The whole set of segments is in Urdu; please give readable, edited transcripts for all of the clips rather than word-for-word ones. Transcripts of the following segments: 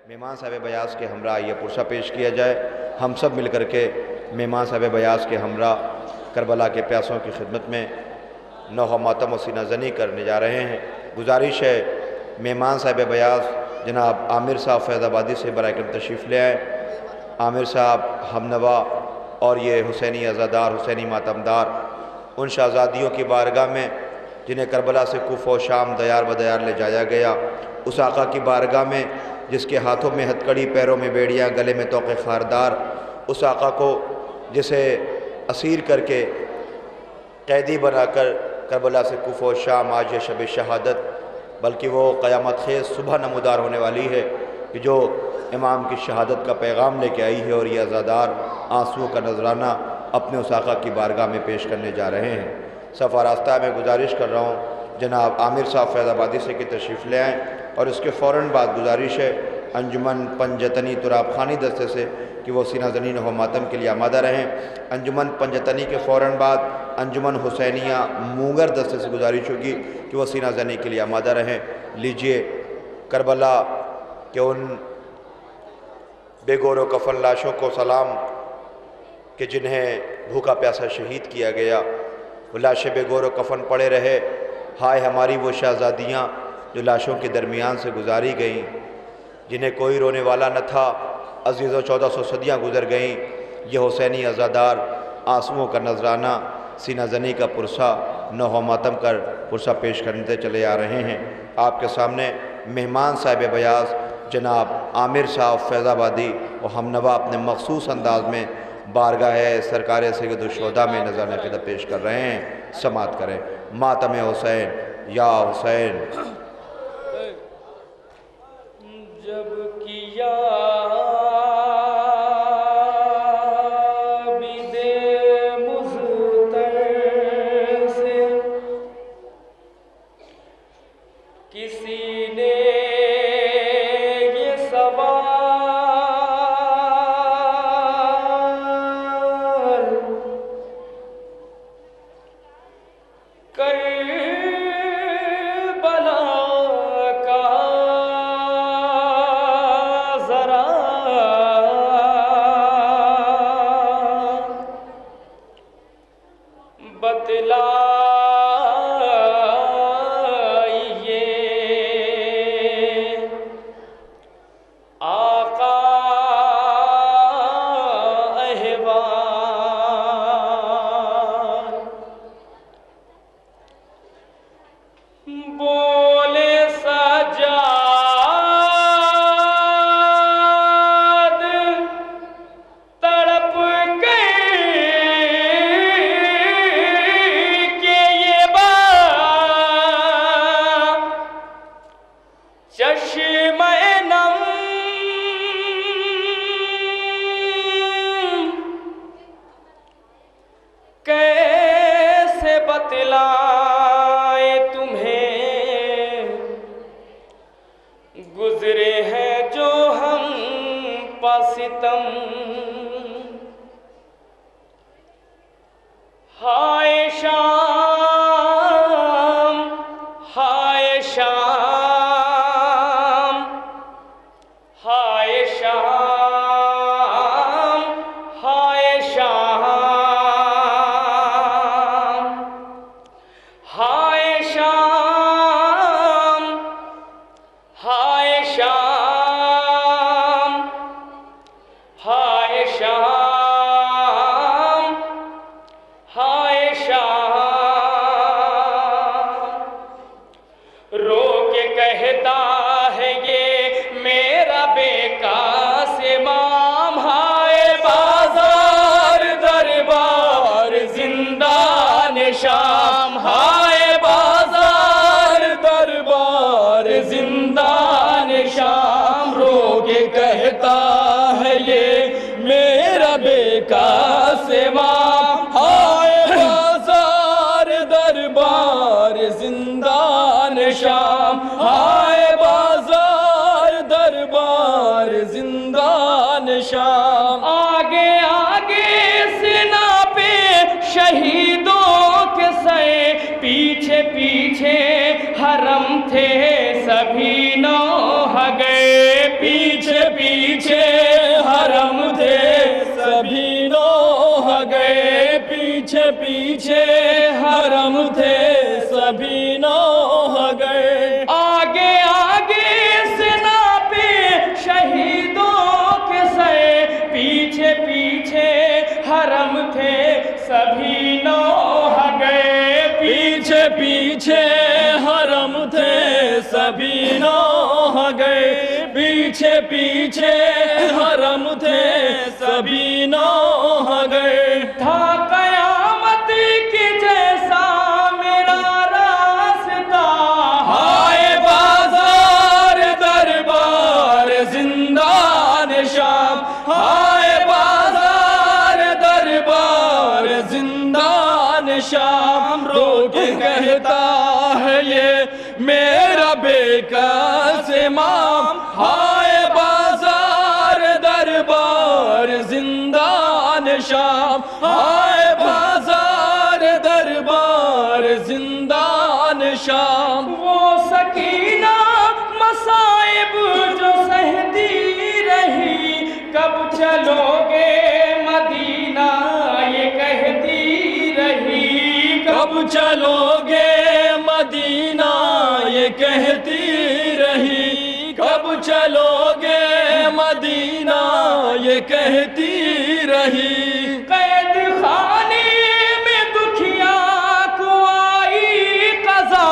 مہمان صاحب بیاض کے ہمراہ یہ پرسہ پیش کیا جائے۔ ہم سب مل کر کے مہمان صاحب بیاض کے ہمراہ کربلا کے پیاسوں کی خدمت میں نوحہ ماتم و سینہ زنی کرنے جا رہے ہیں۔ گزارش ہے مہمان صاحب بیاض جناب عامر صاحب فیض آبادی سے برائے کرم تشریف لے آئیں۔ عامر صاحب ہم نوا اور یہ حسینی عزادار، حسینی ماتمدار، ان شہزادیوں کی بارگاہ میں جنہیں کربلا سے کوفہ و شام دیار بدیار لے جایا گیا، اس آقا کی بارگاہ میں جس کے ہاتھوں میں ہتکڑی، پیروں میں بیڑیاں، گلے میں طوق خاردار، اس آقا کو جسے اسیر کر کے قیدی بنا کر کربلا سے کوفہ و شام آج یہ شب شہادت بلکہ وہ قیامت خیز صبح نمودار ہونے والی ہے کہ جو امام کی شہادت کا پیغام لے کے آئی ہے، اور یہ عزادار آنسوؤں کا نذرانہ اپنے اس آقا کی بارگاہ میں پیش کرنے جا رہے ہیں۔ صفحہ راستہ میں گزارش کر رہا ہوں جناب عامر صاحب فیض آبادی سے کہ تشریف لے آئیں، اور اس کے فوراً بعد گزارش ہے انجمن پنجتنی تراب خانی دستے سے کہ وہ سینہ زنی نوحہ ماتم کے لیے آمادہ رہیں۔ انجمن پنجتنی کے فوراً بعد انجمن حسینیہ مونگر دستے سے گزارش ہوگی کہ وہ سینہ زنی کے لیے آمادہ رہیں۔ لیجئے کربلا کے ان بے گور و کفن لاشوں کو سلام کہ جنہیں بھوکا پیاسا شہید کیا گیا، وہ لاشیں بے گور و کفن پڑے رہے۔ ہائے ہماری وہ شہزادیاں جو لاشوں کے درمیان سے گزاری گئیں، جنہیں کوئی رونے والا نہ تھا، عزیزوں 1400 صدیاں گزر گئیں۔ یہ حسینی عزادار آنسوؤں کا نذرانہ، سینہ زنی کا پرسہ، نوحہ ماتم کر پرسہ پیش کرتے چلے آ رہے ہیں۔ آپ کے سامنے مہمان صاحب بیاض جناب عامر صاحب فیض آبادی و ہم نوا اپنے مخصوص انداز میں بارگاہ سرکار سید الشہداء میں نذرانہ عقیدت پیش کر رہے ہیں۔ سماعت کریں۔ ماتم حسین یا حسین۔ جب کیا کسی نے یہ سوال کربلا کا ذرا بتلا بولے سجاد تڑپ گئے کہ یہ بات چشمِ نم کیسے بتلائے گزرے ہیں جو ہم پا ستم۔ ہائے شام، ہائے شام، ہائے شام، ہائے شام، ہائے شام، ہائے شام، ہائے شام، ہائے شام، رو کے کہتا ہے یہ میرا بے کاس امام، ہائے بازار دربار زندان شام، ہائے بازار دربار زندان شام، رو کے کہتا ہے یہ میرا بے کاس امام، ہائے بازار دربار زندان شام، ہائے بازار دربار زندان شام۔ آگے آگے سینہ پہ شہیدوں کے سائے، پیچھے پیچھے حرم تھے سبھی نوحہ گئے، پیچھے پیچھے پیچھے حرم تھے سبھی نوح گئے، پیچھے پیچھے حرم تھے سبھی نوح گئے، آگے آگے سنا پہ شہیدوں کے سائے، پیچھے پیچھے حرم تھے سبھی نوح گئے، پیچھے پیچھے حرم تھے سبھی نوح گئے، پیچھے پیچھے حرم تھے سبھی نوح گئے، تھا قیامت کی جیسا میرا راستہ، ہائے بازار دربار زندان شام، ہائے بازار دربار زندان شام، رو کے کہتا ہے یہ میرا بے کس امام، ہائے بازار دربار زندان شام، ہائے بازار دربار زندان شام، وہ سکینہ مصائب جو سہتی رہی، کب چلو گے مدینہ یہ کہتی رہی، کب چلو گے مدینہ یہ کہتی رہی، کب چلو گے مدینہ یہ کہتی رہی، قید خانے میں دکھیا کو آئی قضا،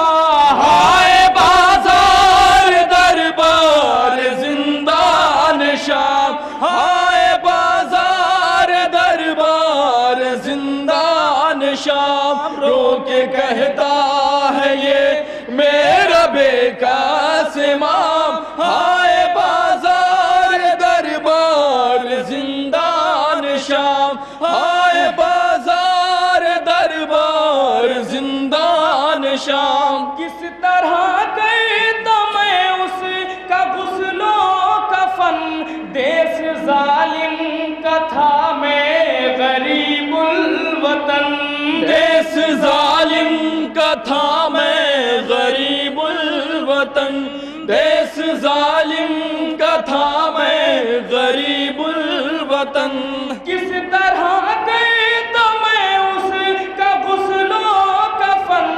ہائے بازار دربار زندان شام، ہائے بازار دربار زندان شام، رو کے کہتا ہے یہ میرا بے کس امام، ہائے بازار دربار زندان شام، ہائے بازار دربار زندان شام، کس طرح کہتا میں اس کا غسل و کفن، دیس ظالم کا تھا میں غریب الوطن، دیس ظالم کا تھا میں غریب الوطن، دیس ظالم کا تھا میں غریب الوطن، کس طرح کہتا میں اس کا غسل و کفن،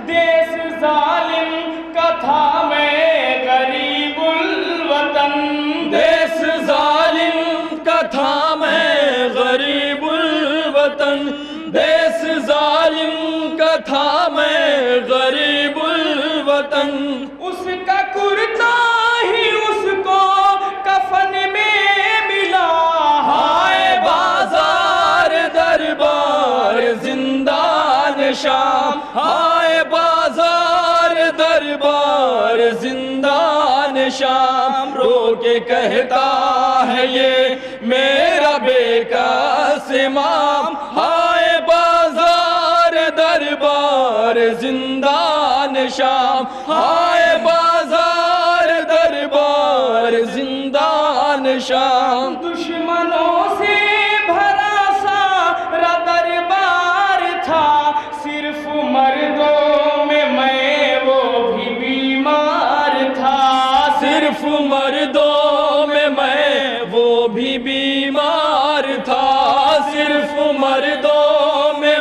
دیس ظالم کا تھا میں غریب الوطن، دیس ظالم کا تھا میں غریب الوطن، دیس ظالم کا تھا میں غریب الوطن، اس کا کرتا ہی اس کو کفن میں ملا، ہائے بازار دربار زندان شام، ہائے بازار دربار زندان شام، رو کے کہتا ہے یہ میرا بے کس امام، ہائے بازار دربار زندان شام، ہائے بازار دربار زندان شام، دشمنوں سے بھرا سارا دربار تھا، صرف مردوں میں وہ بھی بیمار تھا، صرف مردوں میں وہ بھی بیمار تھا، صرف مردوں میں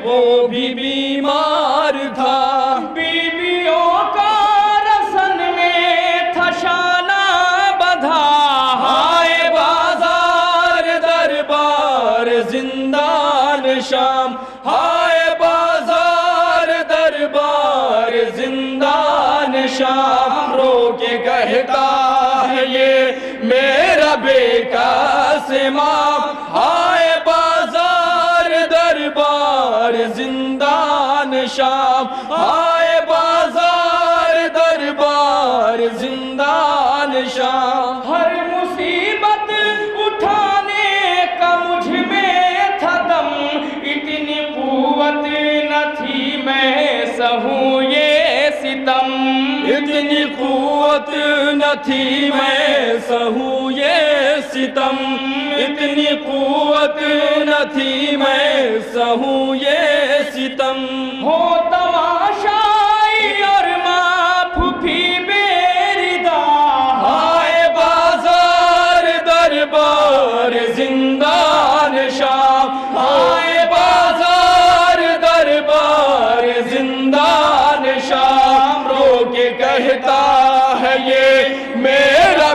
وہ بھی بیمار تھا، بیویوں کا رسن میں تھا شانہ بدھا، ہائے بازار دربار زندان شام، ہائے بازار دربار زندان شام، رو کے کہتا ہے یہ میرا بے کس امام، ہائے بازار دربار زندان شام، ہائے بازار دربار زندان شام، ہر مصیبت اٹھانے کا مجھ میں تھا دم، اتنی قوت نہ تھی میں سہوں یہ ستم، اتنی قوت نہ تھی میں سہوں یہ ستم، اتنی قوت نہ تھی میں سہوں یہ ستم، ہو تماشائی اور ماں پھوپھی بے ردا، ہائے بازار